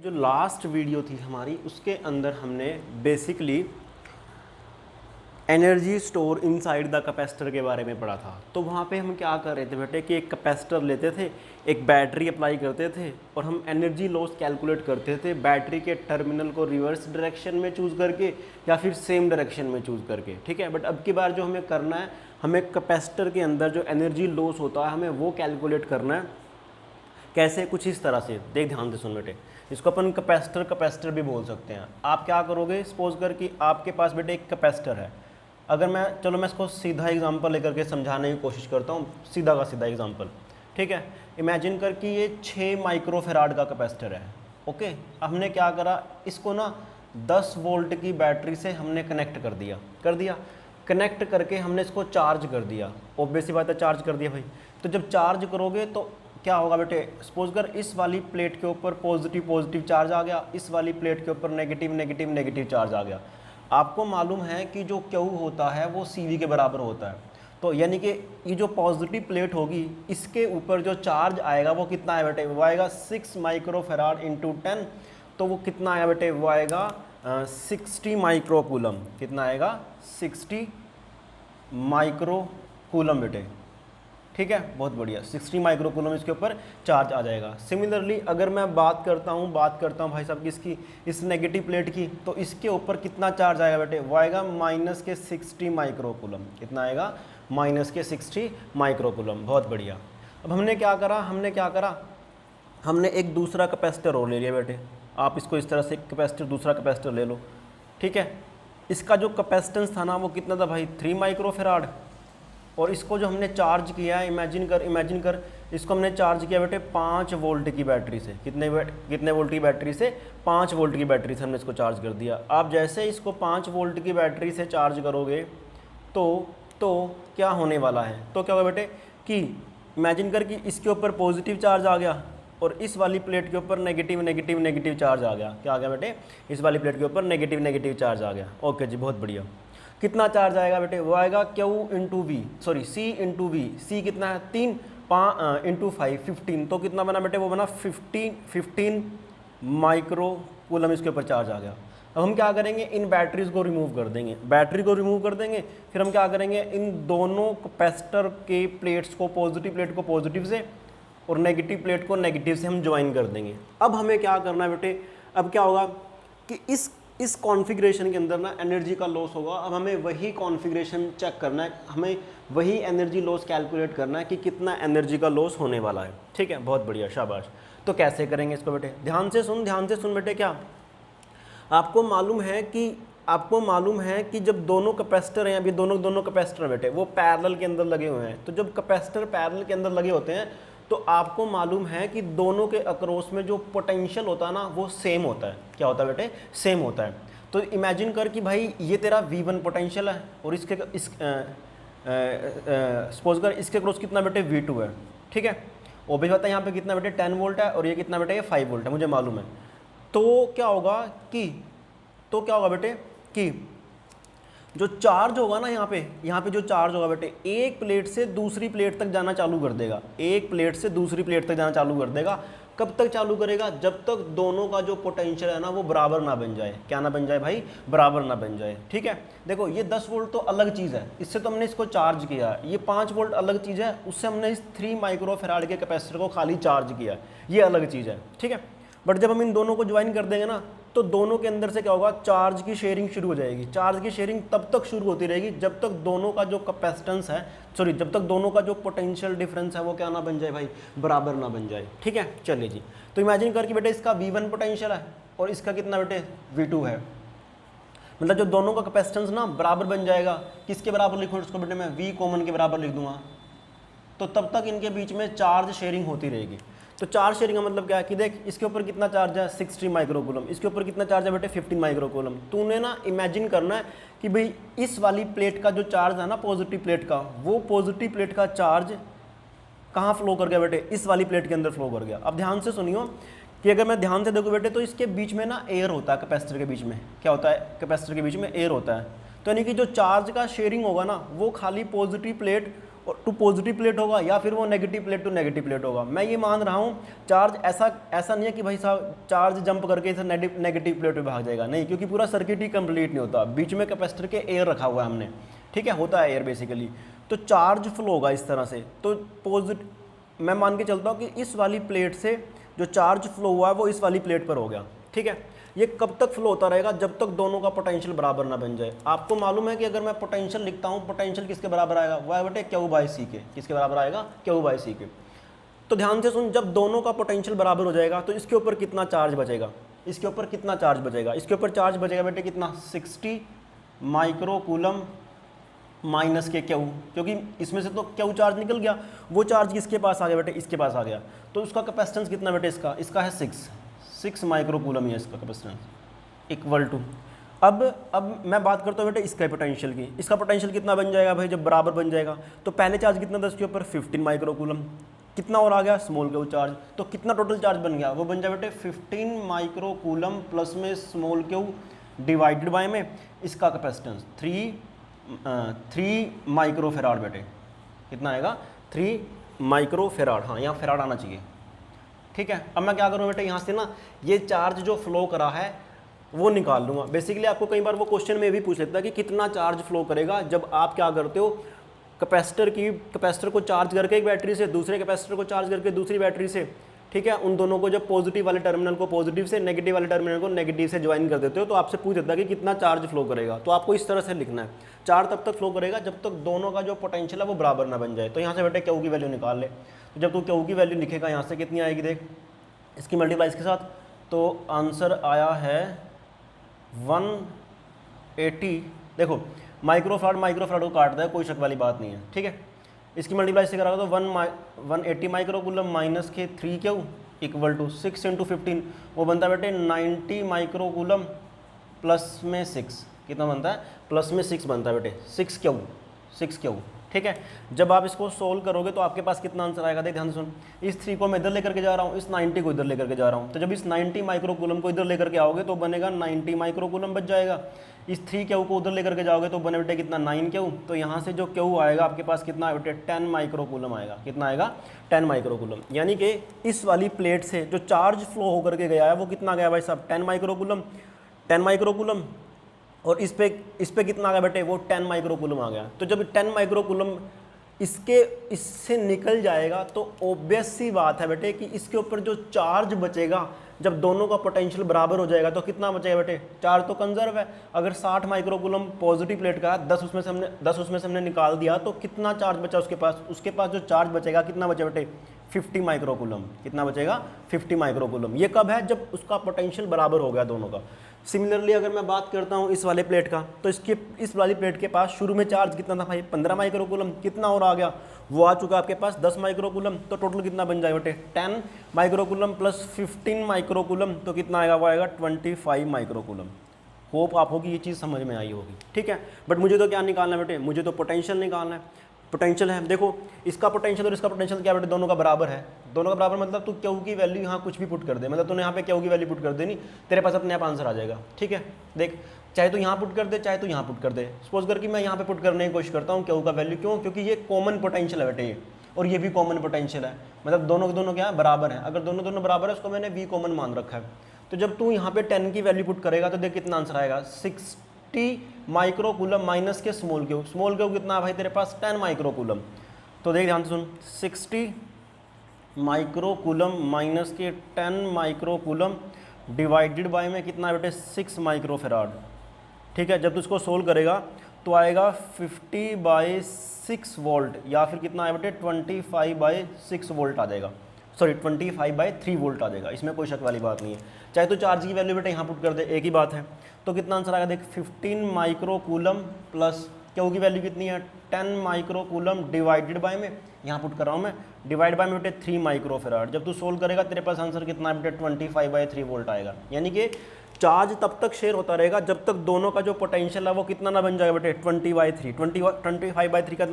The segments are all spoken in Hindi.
जो लास्ट वीडियो थी हमारी उसके अंदर हमने basically energy store inside the capacitor के बारे में पढ़ा था। तो वहाँ पे हम क्या कर रहे थे बेटे कि एक कैपेसिटर लेते थे, एक बैटरी अप्लाई करते थे और हम एनर्जी लॉस कैलकुलेट करते थे बैटरी के टर्मिनल को रिवर्स डायरेक्शन में चूज़ करके या फिर सेम डायरेक्शन में चूज़ करके। ठीक है, बट अब की बार जो हमें करना है, हमें कैपेसिटर के अंदर जो एनर्जी लॉस होता है हमें वो कैलकुलेट करना है। कैसे? कुछ इस तरह से, देख ध्यान से सुन बेटे। इसको अपन कैपेसिटर भी बोल सकते हैं। आप क्या करोगे, सपोज कर कि आपके पास बेटे एक कैपेसिटर है। अगर मैं इसको सीधा एग्जांपल लेकर के समझाने की कोशिश करता हूँ, सीधा का सीधा एग्जांपल। ठीक है, इमेजिन कर कि ये 6 माइक्रोफेराड का कैपेसिटर है। ओके, हमने क्या करा, इसको ना 10 वोल्ट की बैटरी से हमने कनेक्ट कर दिया। कनेक्ट करके हमने इसको चार्ज कर दिया। ऑब्वियस सी बात है, चार्ज कर दिया भाई। तो जब चार्ज करोगे तो क्या होगा बेटे, सपोज कर इस वाली प्लेट के ऊपर पॉजिटिव चार्ज आ गया, इस वाली प्लेट के ऊपर नेगेटिव चार्ज आ गया। आपको मालूम है कि जो Q होता है वो CV के बराबर होता है। तो यानी कि ये जो पॉजिटिव प्लेट होगी इसके ऊपर जो चार्ज आएगा वो कितना है बेटे, वो आएगा 6 माइक्रोफेराड इंटू 10। तो वो कितना आएगा बेटे, वो आएगा 60 माइक्रोकूलम। कितना आएगा, 60 माइक्रोकूलम बेटे। ठीक है, बहुत बढ़िया, 60 माइक्रोकूलम इसके ऊपर चार्ज आ जाएगा। सिमिलरली अगर मैं बात करता हूँ भाई साहब किसकी, इस नेगेटिव प्लेट की, तो इसके ऊपर कितना चार्ज आएगा बेटे, वो आएगा माइनस के 60 माइक्रोकूलम। कितना आएगा, माइनस के 60 माइक्रोकूलम। बहुत बढ़िया। अब हमने क्या करा, हमने एक दूसरा कैपेसिटर और ले लिया बेटे। आप इसको इस तरह से दूसरा कैपेसिटर ले लो। ठीक है, इसका जो कैपेसिटेंस था ना वो कितना था भाई, 3 माइक्रोफेराड। और इसको जो हमने चार्ज किया है, इमेजिन कर इसको हमने चार्ज किया बेटे 5 वोल्ट की बैटरी से। कितने वोल्ट की बैटरी से, 5 वोल्ट की बैटरी से हमने इसको चार्ज कर दिया। आप जैसे इसको 5 वोल्ट की बैटरी से चार्ज करोगे तो क्या होने वाला है, तो क्या होगा बेटे कि इमेजिन कर कि इसके ऊपर पॉजिटिव चार्ज आ गया और इस वाली प्लेट के ऊपर नेगेटिव चार्ज आ गया। क्या आ गया बेटे, इस वाली प्लेट के ऊपर नेगेटिव चार्ज आ गया। ओके जी, बहुत बढ़िया। कितना चार्ज आएगा बेटे, वो आएगा C इंटू वी। सी कितना है, 3 इंटू 5 15। तो कितना बना बेटे, वो बना 15 माइक्रोकूलम इसके ऊपर चार्ज आ गया। अब हम क्या करेंगे, इन बैटरीज को रिमूव कर देंगे। फिर हम क्या करेंगे, इन दोनों कैपेसिटर के प्लेट्स को, पॉजिटिव प्लेट को पॉजिटिव से और नेगेटिव प्लेट को नेगेटिव से हम ज्वाइन कर देंगे। अब हमें क्या करना है बेटे, अब क्या होगा कि इस कॉन्फ़िगरेशन के अंदर ना एनर्जी का लॉस होगा। अब हमें वही कॉन्फ़िगरेशन चेक करना है, हमें वही एनर्जी लॉस कैलकुलेट करना है कि कितना एनर्जी का लॉस होने वाला है। ठीक है, बहुत बढ़िया, शाबाश। तो कैसे करेंगे इसको बेटे, ध्यान से सुन बेटे। क्या आपको मालूम है कि जब दोनों कैपेसिटर हैं, अभी दोनों कैपेसिटर बेटे वो पैरेलल के अंदर लगे हुए हैं। तो जब कैपेसिटर पैरेलल के अंदर लगे होते हैं तो आपको मालूम है कि दोनों के अक्रॉस में जो पोटेंशियल होता है ना वो सेम होता है। क्या होता है बेटे, सेम होता है। तो इमेजिन कर कि भाई ये तेरा V1 पोटेंशियल है और सपोज कर इसके अक्रॉस कितना बेटे V2 है। ठीक है, ऑब्वियस बात है, यहाँ पे कितना बेटे 10 वोल्ट है और ये कितना बेटे, ये 5 वोल्ट है, मुझे मालूम है। तो क्या होगा बेटे कि जो चार्ज होगा ना यहाँ पे जो चार्ज होगा बेटे, एक प्लेट से दूसरी प्लेट तक जाना चालू कर देगा। कब तक चालू करेगा, जब तक दोनों का जो पोटेंशियल है ना वो बराबर ना बन जाए। क्या ना बन जाए भाई, बराबर ना बन जाए। ठीक है, देखो ये 10 वोल्ट तो अलग चीज़ है, इससे तो हमने इसको चार्ज किया। ये 5 वोल्ट अलग चीज़ है, उससे हमने इस 3 माइक्रोफेराड के कैपेसिटर को खाली चार्ज किया, ये अलग चीज़ है। ठीक है, बट जब हम इन दोनों को ज्वाइन कर देंगे ना तो दोनों के अंदर से क्या होगा, चार्ज की शेयरिंग शुरू हो जाएगी। चार्ज की शेयरिंग तब तक शुरू होती रहेगी जब तक दोनों का जो कैपेसिटेंस है, जब तक दोनों का जो पोटेंशियल डिफरेंस है वो क्या ना बन जाए भाई, बराबर ना बन जाए। ठीक है, चलिए जी। तो इमेजिन करके बेटे इसका V1 पोटेंशियल है और इसका कितना बेटे V2 है। मतलब जो दोनों का कैपेसिटेंस ना बराबर बन जाएगा। किसके बराबर लिखूँ इसको बेटे, मैं V कॉमन के बराबर लिख दूंगा। तो तब तक इनके बीच में चार्ज शेयरिंग होती रहेगी। तो चार्ज शेयरिंग का मतलब क्या है कि देख इसके ऊपर कितना चार्ज है, 60 माइक्रोकूलम, इसके ऊपर कितना चार्ज है बेटे, 15 माइक्रोकूलम। तूने ना इमेजिन करना है कि भाई इस वाली प्लेट का जो चार्ज है ना पॉजिटिव प्लेट का, वो पॉजिटिव प्लेट का चार्ज कहाँ फ्लो कर गया बेटे, इस वाली प्लेट के अंदर फ्लो कर गया। अब ध्यान से सुनियो कि अगर मैं ध्यान से देखूँ बेटे तो इसके बीच में ना एयर होता है, कैपेसिटर के बीच में क्या होता है, कैपेसिटर के बीच में एयर होता है। तो यानी कि जो चार्ज का शेयरिंग होगा ना वो खाली positive plate to positive plate होगा या फिर वो negative plate to negative plate होगा। मैं ये मान रहा हूँ चार्ज ऐसा नहीं है कि भाई साहब चार्ज जंप करके इसे नेगेटिव प्लेट पे भाग जाएगा, नहीं, क्योंकि पूरा सर्किट ही कंप्लीट नहीं होता। बीच में कैपेसिटर के एयर रखा हुआ है हमने, ठीक है, होता है एयर बेसिकली, तो चार्ज फ्लो होगा इस तरह से। तो मैं मान के चलता हूँ कि इस वाली प्लेट से जो चार्ज फ्लो हुआ है वो इस वाली प्लेट पर हो गया, ठीक है। ये कब तक फ्लो होता रहेगा, जब तक दोनों का पोटेंशियल बराबर ना बन जाए। आपको मालूम है कि अगर मैं पोटेंशियल लिखता हूँ, पोटेंशियल किसके बराबर आएगा, वाई बटे क्यू बाई सी के, किसके बराबर आएगा, क्यू बाई सी के। तो ध्यान से सुन, जब दोनों का पोटेंशियल बराबर हो जाएगा तो इसके ऊपर कितना चार्ज बचेगा, इसके ऊपर कितना चार्ज बचेगा, इसके ऊपर चार्ज बचेगा बेटे कितना, 60 माइक्रो कूलम माइनस के क्यू, क्योंकि इसमें से तो क्यू चार्ज निकल गया, वो चार्ज किसके पास आ गया बेटे, इसके पास आ गया। तो उसका कैपेसिटेंस कितना बेटे, इसका है 6 माइक्रो कूलम ही है इसका कैपेसिटेंस, इक्वल टू। अब मैं बात करता हूँ बेटे इसका पोटेंशियल की, इसका पोटेंशियल कितना बन जाएगा भाई, जब बराबर बन जाएगा तो पहले चार्ज कितना था इसके ऊपर, 15 माइक्रो कूलम, कितना और आ गया, स्मॉल क्यू चार्ज, तो कितना टोटल चार्ज बन गया, वो बन जाए बेटे 15 माइक्रो कूलम प्लस में स्मॉल क्यू डिवाइडेड बाय में इसका कैपेसिटेंस 3 माइक्रो फेराड बेटे, कितना आएगा, 3 माइक्रो फेराड, हाँ यहाँ फेराड आना चाहिए, ठीक है। अब मैं क्या करूँ बेटे, यहाँ से ना ये चार्ज जो फ्लो करा है वो निकाल लूँगा। बेसिकली आपको कई बार वो क्वेश्चन में भी पूछ लेता है कि कितना चार्ज फ्लो करेगा जब आप क्या करते हो, कैपेसिटर को चार्ज करके एक बैटरी से, दूसरे कैपेसिटर को चार्ज करके दूसरी बैटरी से, ठीक है, उन दोनों को जब पॉजिटिव वाले टर्मिनल को पॉजिटिव से, नेगेटिव वाले टर्मिनल को नेगेटिव से ज्वाइन कर देते हो, तो आपसे पूछ देता है कि कितना चार्ज फ्लो करेगा। तो आपको इस तरह से लिखना है, चार्ज तब तक फ्लो करेगा जब तक दोनों का जो पोटेंशियल है वो बराबर ना बन जाए। तो यहाँ से बेटे क्यू की वैल्यू निकाल ले, तो जब तू क्यू की वैल्यू लिखेगा यहाँ से कितनी आएगी, देख इसकी मल्टीप्लाई इसके साथ, तो आंसर आया है 180। देखो माइक्रोफराड को काटता है, कोई शक वाली बात नहीं है, ठीक है। इसकी मल्टीप्लाई से करा तो 180 माइक्रो कूलम माइनस के 3 क्यू इक्वल टू 6 × 15, वो बनता है बेटे 90 माइक्रो कूलम प्लस में 6, कितना बनता है, प्लस में 6 बनता है बेटे, 6 क्यू, ठीक है। जब आप इसको सोल्व करोगे तो आपके पास कितना आंसर आएगा, देख ध्यान से सुन, इस 3 को मैं इधर लेकर के जा रहा हूँ, इस 90 को इधर लेकर के जा रहा हूँ, तो जब इस 90 माइक्रो कूलम को इधर लेकर के आओगे तो बनेगा 90 माइक्रो कूलम बच जाएगा। इस 3 क्यू को उधर लेकर के जाओगे तो बने बेटे कितना, 9 क्यू, तो यहाँ से जो क्यू आएगा आपके पास कितना है बेटे, 10 माइक्रो कूलम आएगा, कितना आएगा, 10 माइक्रो कूलम। यानी कि इस वाली प्लेट से जो चार्ज फ्लो होकर के गया है वो कितना गया भाई साहब, 10 माइक्रो कूलम, और इस पे कितना आ गया बेटे, वो 10 माइक्रो कूलम आ गया। तो जब 10 माइक्रो कूलम इससे निकल जाएगा तो ऑब्वियस सी बात है बेटे कि इसके ऊपर जो चार्ज बचेगा जब दोनों का पोटेंशियल बराबर हो जाएगा तो कितना बचेगा बेटे, चार्ज तो कंजर्व है। अगर 60 माइक्रो कूलम पॉजिटिव प्लेट का 10 उसमें से हमने निकाल दिया तो कितना चार्ज बचा उसके पास जो चार्ज बचेगा कितना बचा बेटे, 50 माइक्रो कूलम, कितना बचेगा, 50 माइक्रो कूलम। ये कब है, जब उसका पोटेंशियल बराबर हो गया दोनों का। सिमिलरली अगर मैं बात करता हूँ इस वाले प्लेट का, तो इस वाली प्लेट के पास शुरू में चार्ज कितना था भाई, 15 माइक्रो कूलम, कितना और आ गया, वो आ चुका आपके पास 10 माइक्रो कूलम, तो टोटल कितना बन जाएगा बेटे, 10 micro coulomb plus 15 micro coulomb, तो कितना आएगा, वो आएगा 25 माइक्रो कूलम। होप आपको कि ये चीज़ समझ में आई होगी, ठीक है। बट मुझे तो क्या निकालना है बेटे, मुझे तो पोटेंशियल निकालना है। पोटेंशियल है, देखो इसका पोटेंशियल और इसका पोटेंशियल क्या बेटे, दोनों का बराबर है। दोनों का बराबर मतलब तू क्यू की वैल्यू यहाँ कुछ भी पुट कर दे, मतलब तूने यहाँ पे क्यू की वैल्यू पुट कर देनी, तेरे पास अपने आप आंसर आ जाएगा, ठीक है। देख चाहे तो यहाँ पुट कर दे, चाहे तो यहाँ पुट कर दे। सपोज करके मैं यहाँ पे पुट करने की कोशिश करता हूँ क्यू का वैल्यू, क्यों, क्योंकि ये कॉमन पोटेंशियल है बेटे ये, और ये भी कॉमन पोटेंशियल है, मतलब दोनों के दोनों क्या है, बराबर है। अगर दोनों बराबर है उसको मैंने वी कॉमन मान रखा है। तो जब तू यहाँ पे 10 की वैल्यू पुट करेगा तो देख कितना आंसर आएगा, 60 माइक्रो कूलम माइनस के स्मॉल क्यू कितना है भाई तेरे पास, 10 माइक्रो कूलम। तो देख ध्यान से सुन, 60 माइक्रो कूलम माइनस के 10 माइक्रो कूलम डिवाइडेड बाय में कितना है बेटे, 6 माइक्रो फेराड, ठीक है। जब तू इसको सोल्व करेगा तो आएगा 50/6 वोल्ट, या फिर कितना है बेटे 25/6 वोल्ट आ जाएगा, सॉरी 25/3 वोल्ट आ जाएगा। इसमें कोई शक वाली बात नहीं है। चाहे तो चार्ज की वैल्यू बेटे यहाँ पुट कर दे, एक ही बात है। तो कितना आंसर आएगा देख, 15 माइक्रो कूलम प्लस क्यू की वैल्यू कितनी है, 10 माइक्रो कूलम डिवाइडेड बाय में, यहाँ पुट कर रहा हूँ मैं, डिवाइड बाय में बेटे 3 माइक्रो फेराड। जब तू सोल्व करेगा तेरे पास आंसर कितना है बेटे, 25/3 वोल्ट आएगा। यानी कि चार्ज तब तक शेयर होता रहेगा जब तक दोनों का जो पोटेंशियल है वो कितना ना बन जाएगा बेटे, 20/3, 25/3 का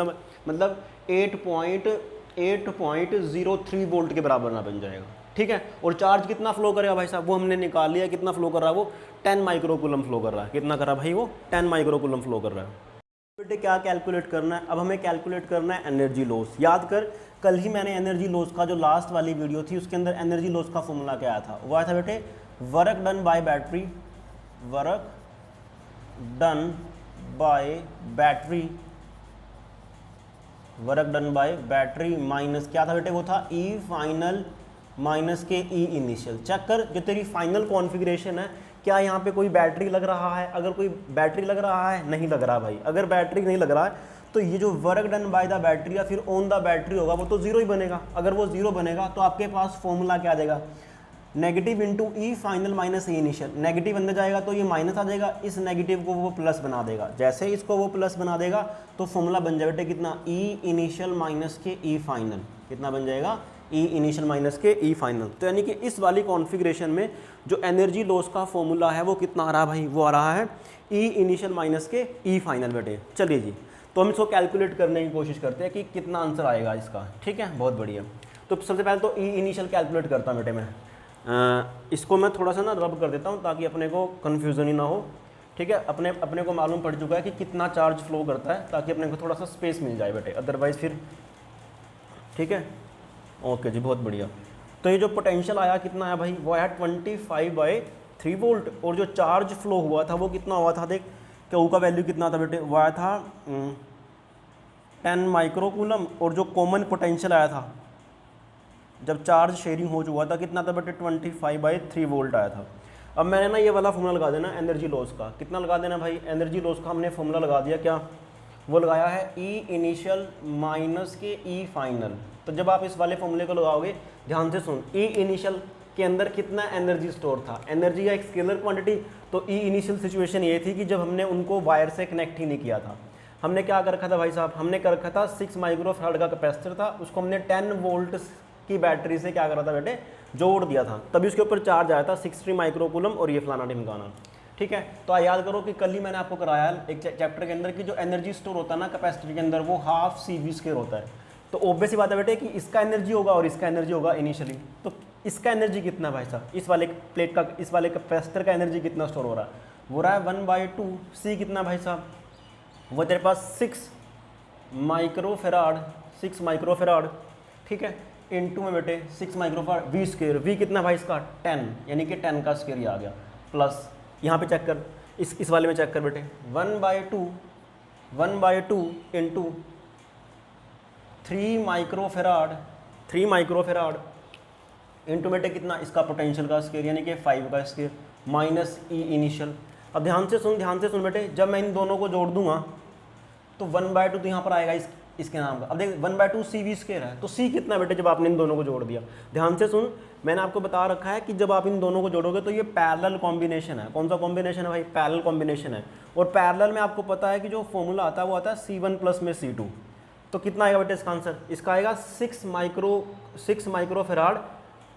मतलब 8.03 वोल्ट के बराबर ना बन जाएगा, ठीक है। और चार्ज कितना फ्लो करेगा भाई साहब, वो हमने निकाल लिया, कितना फ्लो कर रहा है वो, 10 माइक्रो कूलम फ्लो कर रहा है। कितना कर रहा है भाई वो, 10 माइक्रो कूलम फ्लो कर रहा है। बेटे क्या कैलकुलेट करना है, अब हमें कैलकुलेट करना है एनर्जी लॉस। याद कर, कल ही मैंने एनर्जी लॉस का जो लास्ट वाली वीडियो थी उसके अंदर एनर्जी लॉस का फॉर्मूला क्या आया था, वो आया था बेटे work done by battery, work done by battery, work done by battery minus क्या था बेटे, वो था ई फाइनल माइनस के ई इनिशियल। चेक कर जो तेरी फाइनल कॉन्फ़िगरेशन है क्या यहाँ पे कोई बैटरी लग रहा है, अगर कोई बैटरी लग रहा है, नहीं लग रहा भाई। अगर बैटरी नहीं लग रहा है तो ये जो work done by the battery या फिर ऑन द बैटरी होगा वो तो जीरो ही बनेगा। अगर वो जीरो बनेगा तो आपके पास फॉर्मूला क्या आ जाएगा, negative into E final minus E initial. Negative अंदर जाएगा तो ये माइनस आ जाएगा, इस नेगेटिव को वो प्लस बना देगा। जैसे ही इसको वो प्लस बना देगा तो फॉर्मूला बन जाए बेटे कितना, ई इनिशियल माइनस के ई फाइनल। कितना बन जाएगा, ई इनिशियल माइनस के ई फाइनल। तो यानी कि इस वाली कॉन्फ़िगरेशन में जो एनर्जी लॉस का फॉर्मूला है वो कितना आ रहा है भाई, वो आ रहा है ई इनिशियल माइनस के ई फाइनल बेटे। चलिए जी, तो हम इसको कैलकुलेट करने की कोशिश करते हैं कि कितना आंसर आएगा इसका। ठीक है, बहुत बढ़िया। तो सबसे पहले तो ई इनिशियल कैलकुलेट करता हूँ बेटे मैं। इसको मैं थोड़ा सा ना रब कर देता हूँ ताकि अपने को कन्फ्यूज़न ही ना हो। ठीक है, अपने को मालूम पड़ चुका है कि कितना चार्ज फ्लो करता है, ताकि अपने को थोड़ा सा स्पेस मिल जाए बेटे, अदरवाइज़ फिर। ठीक है, ओके जी, बहुत बढ़िया। तो ये जो पोटेंशियल आया कितना आया भाई, वो आया 25/3 वोल्ट। और जो चार्ज फ्लो हुआ था वो कितना हुआ था, देख क्या का वैल्यू कितना था बेटे, वो आया था 10 माइक्रोकूलम। और जो कॉमन पोटेंशियल आया था जब चार्ज शेयरिंग हो चुका था कितना था बेटे, 25/3 वोल्ट आया था। अब मैंने ना ये वाला फॉर्मूला लगा देना एनर्जी लॉस का। कितना लगा देना भाई, एनर्जी लॉस का हमने फॉर्मूला लगा दिया, क्या वो लगाया है, ई इनिशियल माइनस के ई फाइनल। तो जब आप इस वाले फॉर्मूले को लगाओगे, ध्यान से सुन, ई इनिशियल के अंदर कितना एनर्जी स्टोर था, एनर्जी का एक स्केलर क्वांटिटी। तो ई इनिशियल सिचुएशन ये थी कि जब हमने उनको वायर से कनेक्ट ही नहीं किया था, हमने क्या कर रखा था भाई साहब, हमने कर रखा था 6 माइक्रोफैराड का कैपेसिटर था, उसको हमने 10 वोल्ट की बैटरी से क्या करा था बेटे, जोड़ दिया था। तभी उसके ऊपर चार्ज आया था 60 माइक्रोकूलम और ये फलाना ढिमकाना। ठीक है, तो याद करो कि कल ही मैंने आपको कराया एक चैप्टर के अंदर कि जो एनर्जी स्टोर होता है ना कैपेसिटर के अंदर, वो हाफ CV² होता है। तो ऑब्वियस ही बात है बेटे कि इसका एनर्जी होगा और इसका एनर्जी होगा इनिशियली। तो इसका एनर्जी कितना भाई साहब, इस वाले प्लेट का, इस वाले कैपेसिटर का एनर्जी कितना स्टोर हो रहा है, वो रहा है 1/2 C। कितना भाई साहब, वो तेरे पास 6 माइक्रोफेराड। ठीक है, इनटू में बेटे 6 माइक्रोफेराड V²। वी कितना भाई इसका 10, यानी कि 10 का स्क्वायर आ गया, प्लस यहाँ पे चेक कर, इस वाले में चेक कर बेटे, 1/2 इंटू 3 माइक्रोफेराड इंटू बेटे कितना, इसका पोटेंशियल का स्क्वायर यानी कि 5 का स्क्वायर माइनस ई इनिशियल। अब ध्यान से सुन बेटे, जब मैं इन दोनों को जोड़ दूंगा तो 1/2 तो यहाँ पर आएगा इसके नाम का। अब देख 1/2 CV² है, तो C कितना बेटे जब आपने इन दोनों को जोड़ दिया। ध्यान से सुन, मैंने आपको बता रखा है कि जब आप इन दोनों को जोड़ोगे तो ये पैरेलल कॉम्बिनेशन है। कौन सा कॉम्बिनेशन है भाई, पैरेलल कॉम्बिनेशन है। और पैरेलल में आपको पता है कि जो फॉर्मूला आता है वो आता है C1 प्लस में C2। तो कितना आएगा बेटे इसका आंसर, इसका आएगा 6 माइक्रोफेराड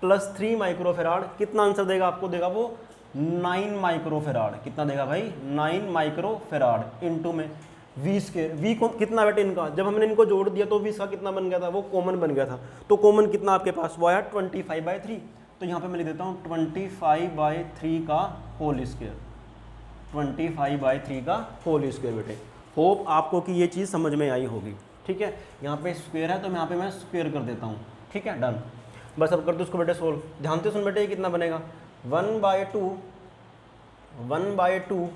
प्लस 3 माइक्रोफेराड। कितना आंसर देगा आपको, देगा वो 9 माइक्रोफेराड। कितना देगा भाई, 9 माइक्रोफेराड इंटू में V²। V को कितना बेटे इनका, जब हमने इनको जोड़ दिया तो V इसका कितना बन गया था, वो कॉमन बन गया था। तो कॉमन कितना आपके पास, वो आया 25/3। तो यहाँ पे मैं लिख देता हूँ 25/3 का होल स्क्वायर, 25/3 का होल स्क्वायर बेटे। होप आपको कि ये चीज़ समझ में आई होगी। ठीक है, यहाँ पे स्क्वायर है तो यहाँ पे मैं स्क्वायर कर देता हूँ। ठीक है, डन। बस अब कर दो उसको बेटे सोल्व। ध्यान से सुन बेटे, ये कितना बनेगा, 1/2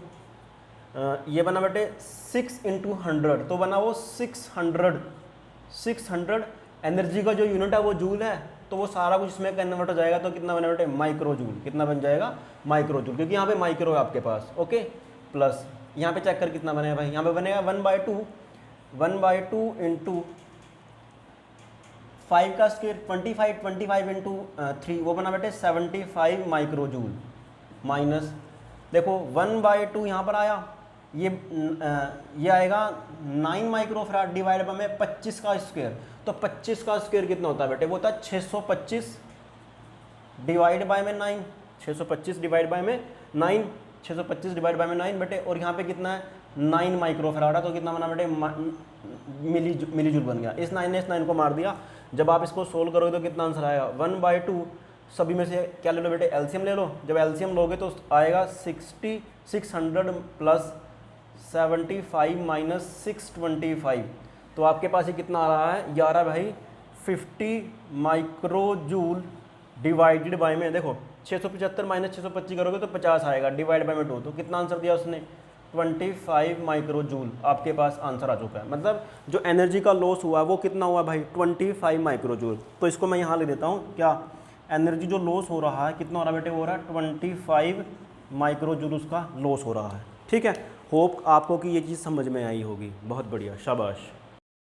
ये बना बेटे 6 × 100, तो बना वो 600। एनर्जी का जो यूनिट है वो जूल है, तो वो सारा कुछ इसमें कन्वर्ट हो जाएगा। तो कितना बना बेटे, माइक्रो जूल। कितना बन जाएगा, माइक्रो जूल, क्योंकि यहाँ पे माइक्रो है आपके पास। ओके, प्लस यहाँ पे चेक कर कितना बनेगा भाई, यहाँ पे बनेगा 1/2 इंटू 5 का स्क्वायर 25 इंटू 3, वो बना बेटे 75 माइक्रो जूल माइनस, देखो 1/2 यहाँ पर आया, ये आएगा 9 माइक्रोफेराड डिवाइड बाय में 25 का स्क्वायर। तो 25 का स्क्वायर कितना होता है बेटे, वो होता है 625 डिवाइड बाय में 9, 625 डिवाइड बाय में 9, 625 डिवाइड बाय में 9 बेटे। और यहाँ पे कितना है, 9 माइक्रोफेराड है, तो कितना बना बेटे, मिली जूल बन गया। इस 9 ने इस 9 को मार दिया। जब आप इसको सोल्व करोगे तो कितना आंसर आएगा, 1/2 सभी में से क्या ले लो बेटे, एलसीएम ले लो। जब एलसीएम लोगे तो आएगा 600 प्लस 75 माइनस 625, तो आपके पास ये कितना आ रहा है, 11 भाई 50 माइक्रो जूल डिवाइडेड बाय में, देखो 675 माइनस 625 करोगे तो 50 आएगा, डिवाइड बाय में 2, तो कितना आंसर दिया उसने, 25 माइक्रो जूल। आपके पास आंसर आ चुका है, मतलब जो एनर्जी का लॉस हुआ है वो कितना हुआ भाई, 25 माइक्रो जूल। तो इसको मैं यहाँ लिख देता हूँ, क्या एनर्जी जो लॉस हो रहा है कितना हो रहा है बेटे, हो रहा है 25 माइक्रो जूल उसका लॉस हो रहा है। ठीक है, होप आपको कि ये चीज़ समझ में आई होगी, बहुत बढ़िया, शाबाश।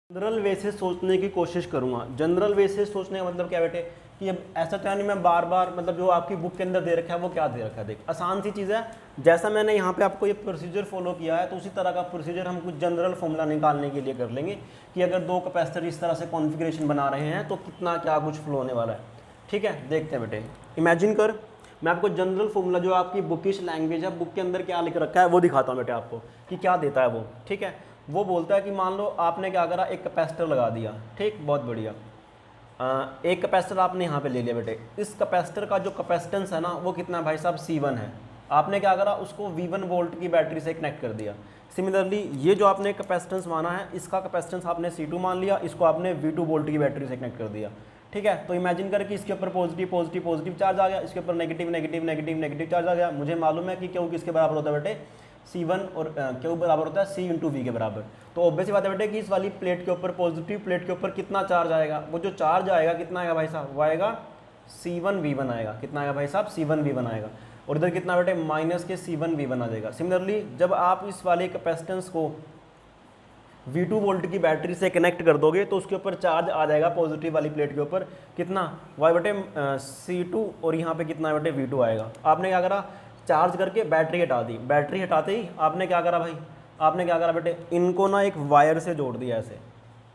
जनरल वे से सोचने की कोशिश करूँगा। जनरल वे से सोचने का मतलब क्या बेटे, कि अब ऐसा तो नहीं मैं बार बार, मतलब जो आपकी बुक के अंदर दे रखा है वो क्या दे रखा है, देख आसान सी चीज़ है, जैसा मैंने यहाँ पे आपको ये प्रोसीजर फॉलो किया है तो उसी तरह का प्रोसीजर हम कुछ जनरल फॉर्मूला निकालने के लिए कर लेंगे कि अगर दो कैपेसिटर इस तरह से कॉन्फ़िगरेशन बना रहे हैं तो कितना क्या कुछ फ्लो होने वाला है। ठीक है, देखते हैं बेटे, इमेजिन कर, मैं आपको जनरल फॉर्मूला जो आपकी बुकिश लैंग्वेज है, बुक के अंदर क्या लिख रखा है वो दिखाता हूँ बेटे आपको कि क्या देता है वो। ठीक है, वो बोलता है कि मान लो आपने क्या करा, एक कैपेसिटर लगा दिया, ठीक, बहुत बढ़िया, एक कैपेसिटर आपने यहाँ पे ले लिया बेटे, इस कैपेसिटर का जो कैपेसिटेंस है ना वो कितना है भाई साहब, C1 है। आपने क्या करा, उसको V1 वोल्ट की बैटरी से कनेक्ट कर दिया। सिमिलरली ये जो आपने कैपेसिटेंस माना है, इसका कैपेसिटेंस आपने C2 मान लिया, इसको आपने V2 वोल्ट की बैटरी से कनेक्ट कर दिया। ठीक है, तो इमेजिन कर कि इसके ऊपर पॉजिटिव पॉजिटिव पॉजिटिव चार्ज आ गया, इसके ऊपर negative negative negative negative charge आ गया। मुझे मालूम है कि क्यों किसके बराबर होता है बेटे, C1 और क्यों बराबर होता है, C इंटू वी के बराबर। तो ऑब्वियस बात है बेटे कि इस वाली प्लेट के ऊपर, पॉजिटिव प्लेट के ऊपर कितना चार्ज आएगा, वो जो चार्ज आएगा कितना आएगा भाई साहब, वो आएगा C1V1 आएगा, कितना आएगा भाई साहब, C1V1 आएगा, और इधर कितना बेटे, माइनस के C1V1 आ जाएगा। सिमिलरली जब आप इस वाले कैपेसिटेंस को V2 वोल्ट की बैटरी से कनेक्ट कर दोगे तो उसके ऊपर चार्ज आ जाएगा पॉजिटिव वाली प्लेट के ऊपर, कितना, वाई बेटे C2, और यहाँ पे कितना बेटे V2 आएगा। आपने क्या करा, चार्ज करके बैटरी हटा दी, बैटरी हटाते ही आपने क्या करा भाई, आपने क्या करा बेटे, इनको ना एक वायर से जोड़ दिया, ऐसे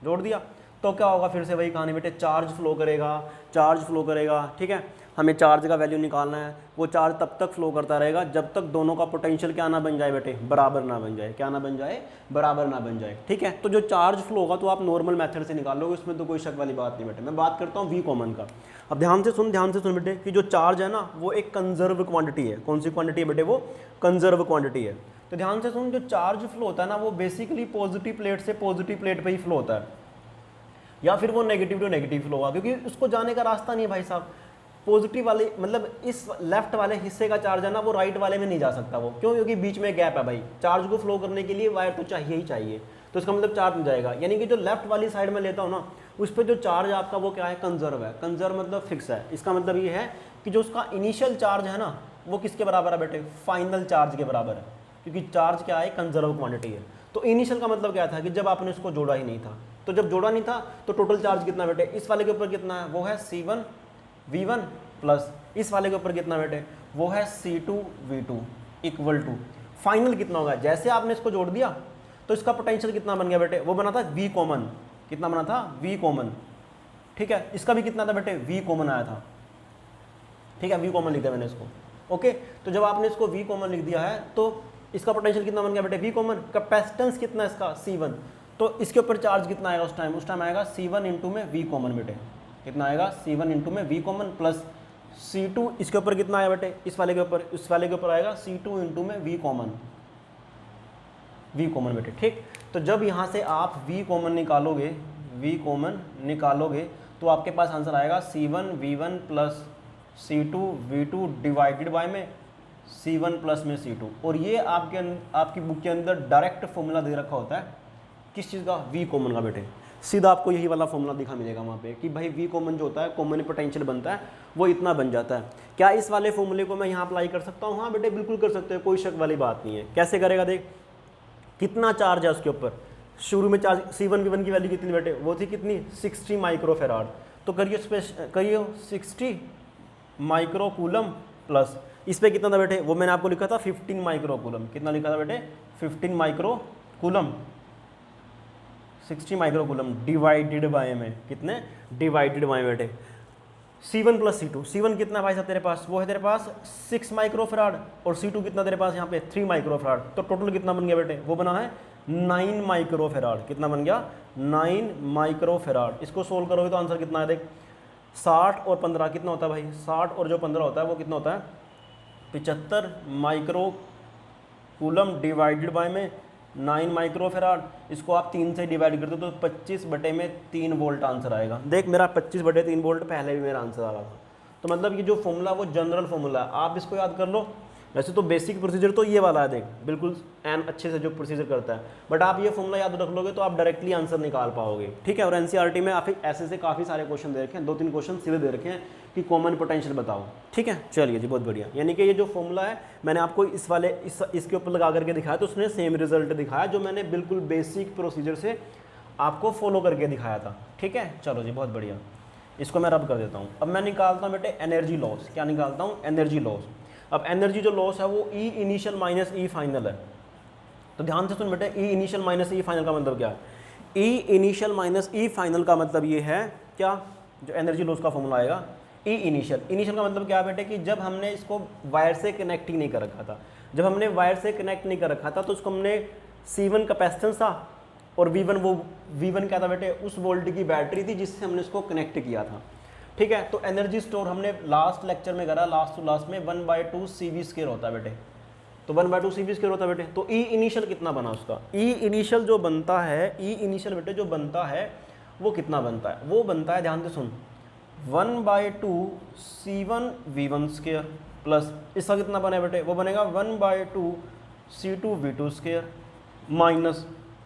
जोड़ दिया, तो क्या होगा, फिर से वही कहानी बेटे, चार्ज फ्लो करेगा, चार्ज फ्लो करेगा। ठीक है, हमें चार्ज का वैल्यू निकालना है, वो चार्ज तब तक फ्लो करता रहेगा जब तक दोनों का पोटेंशियल क्या ना बन जाए बेटे, बराबर ना बन जाए, क्या ना बन जाए, बराबर ना बन जाए। ठीक है, तो जो चार्ज फ्लो होगा तो आप नॉर्मल मेथड से निकालोगे, उसमें तो कोई शक वाली बात नहीं बेटे। मैं बात करता हूँ वी कॉमन का। अब ध्यान से सुन बेटे कि जो चार्ज है ना वो एक कंजर्व क्वांटिटी है। कौन सी क्वांटिटी है बेटे, वो कंजर्व क्वांटिटी है। तो ध्यान से सुन, जो चार्ज फ्लो होता है ना वो बेसिकली पॉजिटिव प्लेट से पॉजिटिव प्लेट पे ही फ्लो होता है, या फिर वो नेगेटिव टू नेगेटिव फ्लो होगा, क्योंकि उसको जाने का रास्ता नहीं है भाई साहब। पॉजिटिव वाले, मतलब इस लेफ्ट वाले हिस्से का चार्ज है ना वो राइट वाले में नहीं जा सकता, वो क्यों, क्योंकि बीच में गैप है भाई, चार्ज को फ्लो करने के लिए वायर तो चाहिए ही चाहिए, तो इसका मतलब चार्ज नहीं जाएगा। यानी कि जो लेफ्ट वाली साइड में लेता हूँ ना उस पर जो चार्ज आपका वो क्या है, कंजर्व है। कंजर्व मतलब फिक्स है, इसका मतलब ये है कि जो उसका इनिशियल चार्ज है ना वो किसके बराबर है बेटे, फाइनल चार्ज के बराबर है, क्योंकि चार्ज क्या है, कंजर्व क्वांटिटी है। तो इनिशियल का मतलब क्या था कि जब आपने उसको जोड़ा ही नहीं था, तो जब जोड़ा नहीं था तो टोटल चार्ज कितना बेटे, इस वाले के ऊपर कितना है, वो है C1V1 प्लस इस वाले के ऊपर कितना बेटे, वो है C2V2 इक्वल टू फाइनल कितना होगा, जैसे आपने इसको जोड़ दिया तो इसका पोटेंशियल कितना बन गया बेटे, वो बना था V कॉमन, कितना बना था, V कॉमन। ठीक है, इसका भी कितना था बेटे, V कॉमन आया था। ठीक है, V कॉमन लिख दिया मैंने इसको। ओके, तो जब आपने इसको V कॉमन लिख दिया है तो इसका पोटेंशियल कितना बन गया बेटे, V कॉमन। कैपेसिटेंस कितना है इसका, C1, तो इसके ऊपर चार्ज कितना आएगा उस टाइम आएगा C1 इंटू में V कॉमन बेटे, कितना आएगा, C1 इंटू में V कॉमन प्लस C2, इसके ऊपर कितना आया बेटे, इस वाले के ऊपर आएगा C2 इंटू में V कॉमन बेटे। ठीक, तो जब यहाँ से आप V कॉमन निकालोगे तो आपके पास आंसर आएगा C1V1 plus C2V2 divided by में C1 प्लस में C2। और ये आपकी बुक के अंदर डायरेक्ट फॉर्मूला दे रखा होता है, किस चीज़ का, V कॉमन का बेटे। सीधा आपको यही वाला फॉर्मूला दिखा मिलेगा वहाँ पे कि भाई V कॉमन जो होता है, कॉमन पोटेंशियल बनता है वो इतना बन जाता है। क्या इस वाले फॉर्मूले को मैं यहाँ अप्लाई कर सकता हूँ, हाँ बेटे बिल्कुल कर सकते हो, कोई शक वाली बात नहीं है। कैसे करेगा, देख कितना चार्ज है उसके ऊपर, शुरू में चार्ज C1V1 की वैल्यू कितनी बेटे, वो थी कितनी, 60 माइक्रोफेराड। तो करिए 60 माइक्रोकूलम प्लस इस पे कितना था बेटे, वो मैंने आपको लिखा था 15 माइक्रोकूलम। कितना लिखा था बेटे, 15 माइक्रोकूलम, 60 माइक्रोकूलम डिवाइडेड बाय में कितने, डिवाइडेड बाय बेटे C1 प्लस C2। C1 कितना भाई साहब तेरे पास, वो है तेरे पास 6 माइक्रोफेराड, और C2 कितना तेरे पास यहाँ पे 3 माइक्रोफेराड। तो टोटल कितना बन गया बेटे, वो बना है 9 माइक्रोफेराड। कितना बन गया, 9 माइक्रोफेराड। इसको सोल्व करोगे तो आंसर कितना है, देख 60 और 15 कितना होता है भाई, 60 और जो 15 होता है वो कितना होता है, 75 माइक्रोकूलम डिवाइडेड बाय में 9 माइक्रोफेराड, इसको आप 3 से डिवाइड करते हो तो 25/3 वोल्ट आंसर आएगा। देख मेरा 25/3 वोल्ट पहले भी मेरा आंसर आ रहा था। तो मतलब ये जो फॉर्मूला वो जनरल फॉर्मूला है, आप इसको याद कर लो। वैसे तो बेसिक प्रोसीजर तो ये वाला है, देख बिल्कुल एन अच्छे से जो प्रोसीजर करता है, बट आप ये फॉर्मूला याद रख लोगे तो आप डायरेक्टली आंसर निकाल पाओगे, ठीक है। और एनसीईआरटी में आप ऐसे से काफ़ी सारे क्वेश्चन दे रखे हैं, 2-3 क्वेश्चन सीधे दे रखे हैं कि कॉमन पोटेंशियल बताओ, ठीक है। चलिए जी, बहुत बढ़िया। यानी कि ये जो फॉर्मूला है मैंने आपको इस वाले इसके ऊपर लगा करके दिखाया, तो उसने सेम रिजल्ट दिखाया जो मैंने बिल्कुल बेसिक प्रोसीजर से आपको फॉलो करके दिखाया था, ठीक है। चलो जी, बहुत बढ़िया। इसको मैं रब कर देता हूँ। अब मैं निकालता हूँ बेटे एनर्जी लॉस। क्या निकालता हूँ? Energy loss. अब एनर्जी जो लॉस है वो ई इनिशियल माइनस ई फाइनल है। तो ध्यान से सुन बेटे, ई इनिशियल माइनस ई फाइनल का मतलब क्या है? ई इनिशियल माइनस ई फाइनल का मतलब ये है क्या, जो एनर्जी लॉस का फॉर्मूला आएगा ई इनिशियल। इनिशियल का मतलब क्या है बेटे कि जब हमने इसको वायर से कनेक्ट ही नहीं कर रखा था, जब हमने वायर से कनेक्ट नहीं कर रखा था तो उसको हमने C1 कैपेसिटेंस था और V1 वो V1 क्या था बेटे, उस वोल्ट की बैटरी थी जिससे हमने इसको कनेक्ट किया था, ठीक है। तो एनर्जी स्टोर हमने लास्ट लेक्चर में करा, लास्ट टू लास्ट में 1/2 CV² होता है बेटे। तो 1/2 CV² होता है बेटे। तो ई इनिशियल कितना बना उसका? ई इनिशियल जो बनता है, ई इनिशियल बेटे जो बनता है वो कितना बनता है? वो बनता है, ध्यान से सुन, 1/2 C1 V1² प्लस इसका कितना बना बेटे, वो बनेगा 1/2 C2 V2²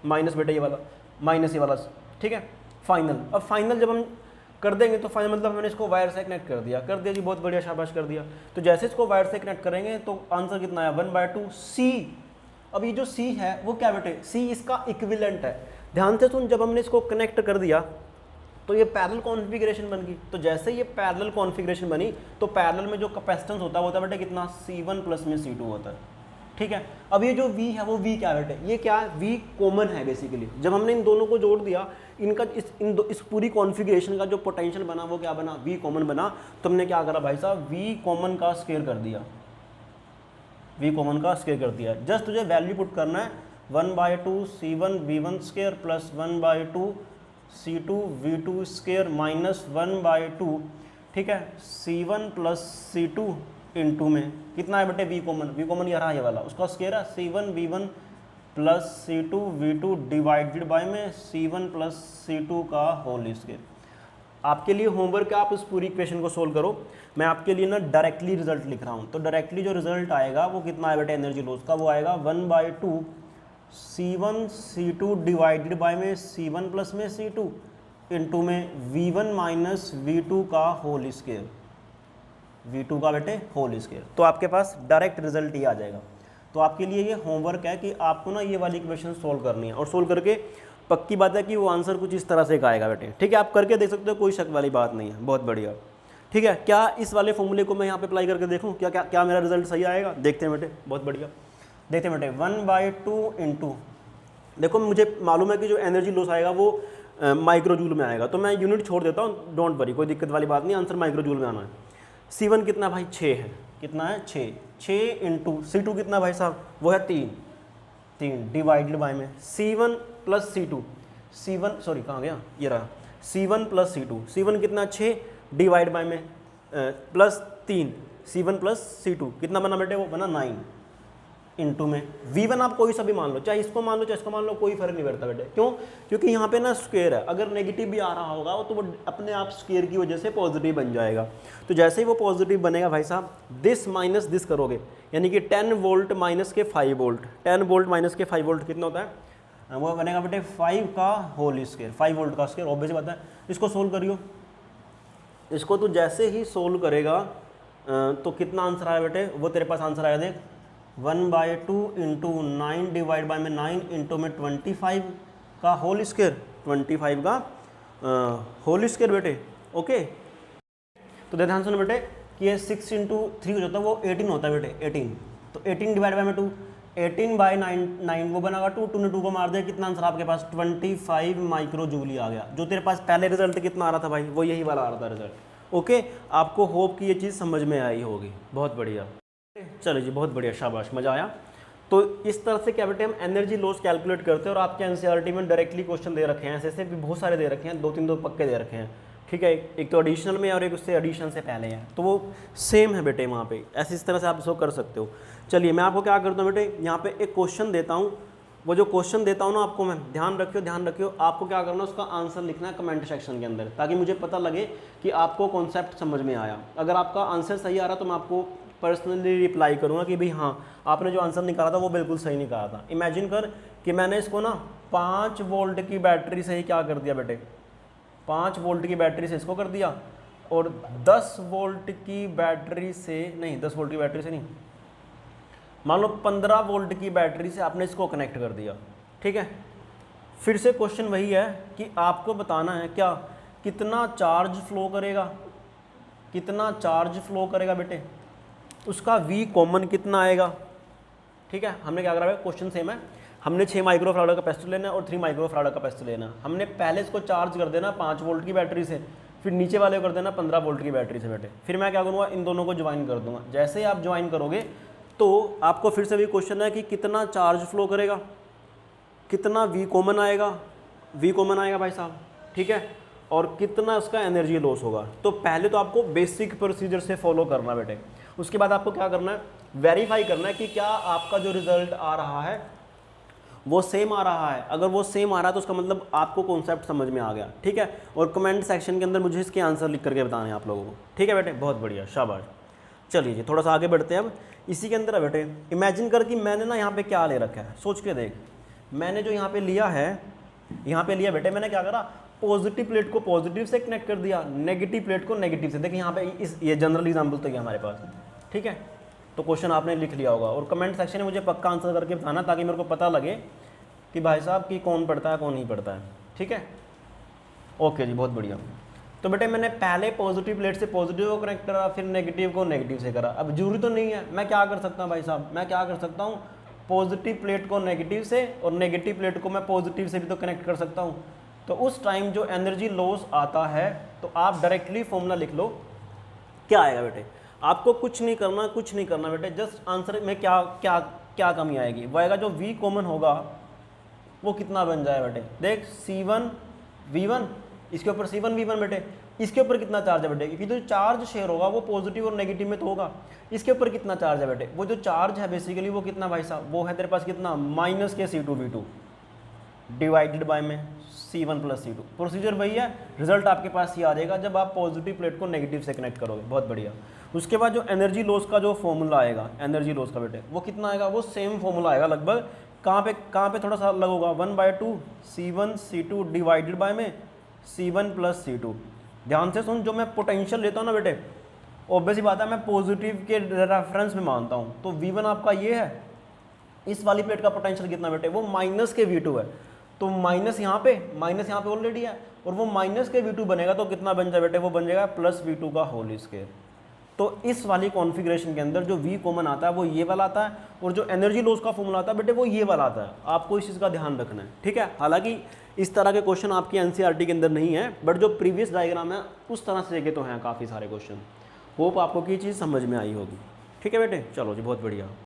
माइनस बेटे ये वाला माइनस ये वाला, ठीक है। फाइनल, अब फाइनल जब हम कर देंगे तो फाइनल मतलब हमने इसको वायर से कनेक्ट कर दिया जी, बहुत बढ़िया, शाबाश, कर दिया। तो जैसे इसको वायर से कनेक्ट करेंगे तो आंसर कितना है? 1/2 C। अब ये जो C है वो क्या बेटे, C इसका इक्विवेलेंट है। ध्यान से सुन, जब हमने इसको कनेक्ट कर दिया तो ये पैरेलल कॉन्फ़िगरेशन बन गई। तो जैसे ये पैरेलल कॉन्फ़िगरेशन बनी तो पैरेलल में जो कैपेसिटेंस होता है वो होता है बेटे कितना, C1 प्लस में C2 होता है, ठीक है। अब ये जो V है वो V क्या है बेटे, ये क्या है, V कॉमन है बेसिकली। जब हमने इन दोनों को जोड़ दिया, इनका इस पूरी कॉन्फ़िगरेशन का जो पोटेंशियल बना वो क्या बना, V कॉमन बना। तो हमने क्या करा भाई साहब, V कॉमन का स्क्वायर कर दिया, V कॉमन का स्क्वायर कर दिया। जस्ट तुझे वैल्यू पुट करना है, 1/2 C1 V1² plus 1/2 C2 V2² minus 1/2, ठीक है, C1 प्लस C2 इंटू में कितना है बेटे V कॉमन ये रहा, ये वाला उसका स्क्वायर है, C1 V1 plus C2 V2 divided by में C1 प्लस C2 का होल स्क्वायर। आपके लिए होमवर्क है, आप इस पूरी इक्वेशन को सोल्व करो। मैं आपके लिए ना डायरेक्टली रिजल्ट लिख रहा हूँ। तो डायरेक्टली जो रिजल्ट आएगा वो कितना है बेटे एनर्जी लॉस का, वो आएगा 1/2 C1 C2 डिवाइडेड बाय में C1 प्लस में C2 इंटू में V1 माइनस V2 का होल स्क्वायर, V2 का बेटे होल स्क्वायर। तो आपके पास डायरेक्ट रिजल्ट ही आ जाएगा। तो आपके लिए ये होमवर्क है कि आपको ना ये वाली इक्वेशन सोल्व करनी है, और सोल्व करके पक्की बात है कि वो आंसर कुछ इस तरह से आएगा बेटे, ठीक है। आप करके देख सकते हो, कोई शक वाली बात नहीं है, बहुत बढ़िया, ठीक है। क्या इस वाले फॉर्मूले को मैं यहाँ पे अप्लाई करके देखूँ, क्या क्या क्या मेरा रिजल्ट सही आएगा? देखते हैं बेटे, बहुत बढ़िया, देखते हैं बेटे। 1/2 इंटू, देखो मुझे मालूम है कि जो एनर्जी लॉस आएगा वो माइक्रो जूल में आएगा, तो मैं यूनिट छोड़ देता हूँ, डोंट वरी, कोई दिक्कत वाली बात नहीं, आंसर माइक्रो जूल में आना है। C1 कितना भाई, 6 है, कितना है 6 इंटू C2 कितना भाई साहब, वो है 3 डिवाइडेड बाय में C1 plus C2, C1 sorry कहाँ गया, ये रहा, C1 प्लस C2, C1 कितना 6 डिवाइड बाय में प्लस 3 C1 प्लस C2 कितना बना बेटे, वो बना 9 इंटू में V1 आप कोई सा भी मान लो, चाहे इसको मान लो चाहे इसको मान लो, कोई फर्क नहीं पड़ता बेटे। क्यों? क्योंकि यहाँ पे ना स्क्वायर है, अगर नेगेटिव भी आ रहा होगा तो वो अपने आप स्क्वायर की वजह से पॉजिटिव बन जाएगा। तो जैसे ही वो पॉजिटिव बनेगा भाई साहब, दिस माइनस दिस करोगे, यानी कि 10 वोल्ट माइनस के 5 वोल्ट, 10 वोल्ट माइनस के 5 वोल्ट कितना होता है, वो बनेगा बेटे 5 का होल स्क्वायर, 5 वोल्ट का स्क्वायर, ऑब्वियस बात है। इसको सोल्व करियो, इसको तो जैसे ही सोल्व करेगा तो कितना आंसर आया बेटे, वो तेरे पास आंसर आया देख, 1/2 इंटू 9 डिवाइड बाय में 9 इंटू में 25 का होल स्क्वायर, 25 का होल स्क्वायर बेटे, ओके। तो ध्यान सुनो बेटे कि ये 6 इंटू 3 हो जाता है, वो 18 होता है बेटे, 18। तो 18 डिवाइड बाय में 2, 18 बाय 9 वो बना 2, 2 ने 2 को मार दिया, कितना आंसर आपके पास 25 माइक्रो जूल आ गया। जो तेरे पास पहले रिजल्ट कितना आ रहा था भाई, वो यही वाला आ रहा था रिजल्ट, ओके। आपको होप कि ये चीज़ समझ में आई होगी, बहुत बढ़िया, चलो जी, बहुत बढ़िया, शाबाश, मज़ा आया। तो इस तरह से क्या बेटे हम एनर्जी लॉस कैलकुलेट करते हैं, और आपके एनसीईआरटी में डायरेक्टली क्वेश्चन दे रखे हैं, ऐसे भी बहुत सारे दे रखे हैं, 2-3 तो पक्के दे रखे हैं, ठीक है। एक तो एडिशनल में और एक उससे एडिशन से पहले है, तो वो सेम है बेटे वहाँ पे, ऐसे इस तरह से आप इसको कर सकते हो। चलिए मैं आपको क्या करता हूँ बेटे, यहाँ पे एक क्वेश्चन देता हूँ, वो जो क्वेश्चन देता हूँ ना आपको मैं, ध्यान रखियो, आपको क्या करना है, उसका आंसर लिखना है कमेंट सेक्शन के अंदर, ताकि मुझे पता लगे कि आपको कॉन्सेप्ट समझ में आया। अगर आपका आंसर सही आ रहा तो मैं आपको पर्सनली रिप्लाई करूँगा कि भाई हाँ, आपने जो आंसर निकाला था वो बिल्कुल सही निकाला था। इमेजिन कर कि मैंने इसको ना 5 वोल्ट की बैटरी से ही क्या कर दिया बेटे, 5 वोल्ट की बैटरी से इसको कर दिया, और 10 वोल्ट की बैटरी से नहीं, 10 वोल्ट की बैटरी से नहीं, मान लो 15 वोल्ट की बैटरी से आपने इसको कनेक्ट कर दिया, ठीक है। फिर से क्वेश्चन वही है कि आपको बताना है क्या, कितना चार्ज फ्लो करेगा, कितना चार्ज फ्लो करेगा बेटे, उसका V कॉमन कितना आएगा, ठीक है। हमने क्या करा है, क्वेश्चन सेम है, हमने 6 माइक्रोफैराड का कैपेसिटर लेना है और 3 माइक्रोफैराड का कैपेसिटर लेना है। हमने पहले इसको चार्ज कर देना 5 वोल्ट की बैटरी से, फिर नीचे वाले को कर देना 15 वोल्ट की बैटरी से बेटे। फिर मैं क्या करूँगा, इन दोनों को ज्वाइन कर दूंगा। जैसे ही आप ज्वाइन करोगे तो आपको फिर से भी क्वेश्चन है कि कितना चार्ज फ्लो करेगा, कितना V कॉमन आएगा, V कॉमन आएगा भाई साहब, ठीक है, और कितना उसका एनर्जी लॉस होगा। तो पहले तो आपको बेसिक प्रोसीजर से फॉलो करना बेटे। उसके बाद आपको क्या करना है, वेरीफाई करना है कि क्या आपका जो रिजल्ट आ रहा है वो सेम आ रहा है। अगर वो सेम आ रहा है तो उसका मतलब आपको कॉन्सेप्ट समझ में आ गया, ठीक है। और कमेंट सेक्शन के अंदर मुझे इसके आंसर लिख करके बताने हैं आप लोगों को, ठीक है बेटे, बहुत बढ़िया, शाबाश। चलिए जी, थोड़ा सा आगे बढ़ते हैं अब। इसी के अंदर है बेटे, इमेजिन कर कि मैंने ना यहाँ पे क्या ले रखा है, सोच के देख। मैंने जो यहाँ पे लिया है, यहाँ पे लिया बेटे, मैंने क्या करा, पॉजिटिव प्लेट को पॉजिटिव से कनेक्ट कर दिया, नेगेटिव प्लेट को नेगेटिव से। देखिए यहाँ पे ये जनरल एग्जाम्पल तो क्या हमारे पास, ठीक है। तो क्वेश्चन आपने लिख लिया होगा और कमेंट सेक्शन में मुझे पक्का आंसर करके बताना, ताकि मेरे को पता लगे कि भाई साहब कि कौन पढ़ता है कौन नहीं पढ़ता है, ठीक है। ओके जी, बहुत बढ़िया। तो बेटे मैंने पहले पॉजिटिव प्लेट से पॉजिटिव को कनेक्ट करा, फिर नेगेटिव को नेगेटिव से करा। अब जरूरी तो नहीं है, मैं क्या कर सकता हूँ भाई साहब, मैं क्या कर सकता हूँ, पॉजिटिव प्लेट को नेगेटिव से और नेगेटिव प्लेट को मैं पॉजिटिव से भी तो कनेक्ट कर सकता हूँ। तो उस टाइम जो एनर्जी लॉस आता है, तो आप डायरेक्टली फॉर्मूला लिख लो, क्या आएगा बेटे। आपको कुछ नहीं करना, कुछ नहीं करना बेटे, जस्ट आंसर में क्या क्या क्या कमी आएगी, वो आएगा जो V कॉमन होगा वो कितना बन जाए बेटे। देख C1 V1, इसके ऊपर C1 V1 बेटे, इसके ऊपर कितना चार्ज है बेटे, क्योंकि जो चार्ज शेयर होगा वो पॉजिटिव और नेगेटिव में तो होगा। इसके ऊपर कितना चार्ज है बेटे, वो जो चार्ज है बेसिकली वो कितना भाई साहब, वो है तेरे पास कितना, माइनस के C2 V2 डिवाइडेड बाय में C1 प्लस C2। प्रोसीजर वही है, रिजल्ट आपके पास ही आ जाएगा जब आप पॉजिटिव प्लेट को नेगेटिव से कनेक्ट करोगे। बहुत बढ़िया। उसके बाद जो एनर्जी लॉस का जो फॉर्मूला आएगा, एनर्जी लॉस का बेटे, वो कितना आएगा, वो सेम फॉर्मूला आएगा लगभग। कहाँ पे थोड़ा सा अलग होगा, 1/2 C1 C2 डिवाइडेड बाय में C1 प्लस C2। ध्यान से सुन, जो मैं पोटेंशियल लेता हूँ ना बेटे, ऑब्वियस ही बात है मैं पॉजिटिव के रेफरेंस में मानता हूँ। तो V1 आपका ये है, इस वाली प्लेट का पोटेंशियल कितना बेटे, वो माइनस के V2 है। तो माइनस यहाँ पे ऑलरेडी है, और वो माइनस के V2 बनेगा तो कितना बन जाए बेटे, वो बन जाएगा प्लस V2 का होल स्क्वायर। तो इस वाली कॉन्फ़िगरेशन के अंदर जो V कॉमन आता है वो ये वाला आता है, और जो एनर्जी लॉस का फॉर्मूला आता है बेटे वो ये वाला आता है। आपको इस चीज़ का ध्यान रखना है, ठीक है। हालांकि इस तरह के क्वेश्चन आपकी एनसीईआरटी के अंदर नहीं है, बट जो प्रीवियस डायग्राम है उस तरह से जगह तो हैं काफ़ी सारे क्वेश्चन। होप आपको ये चीज़ समझ में आई होगी, ठीक है बेटे। चलो जी, बहुत बढ़िया।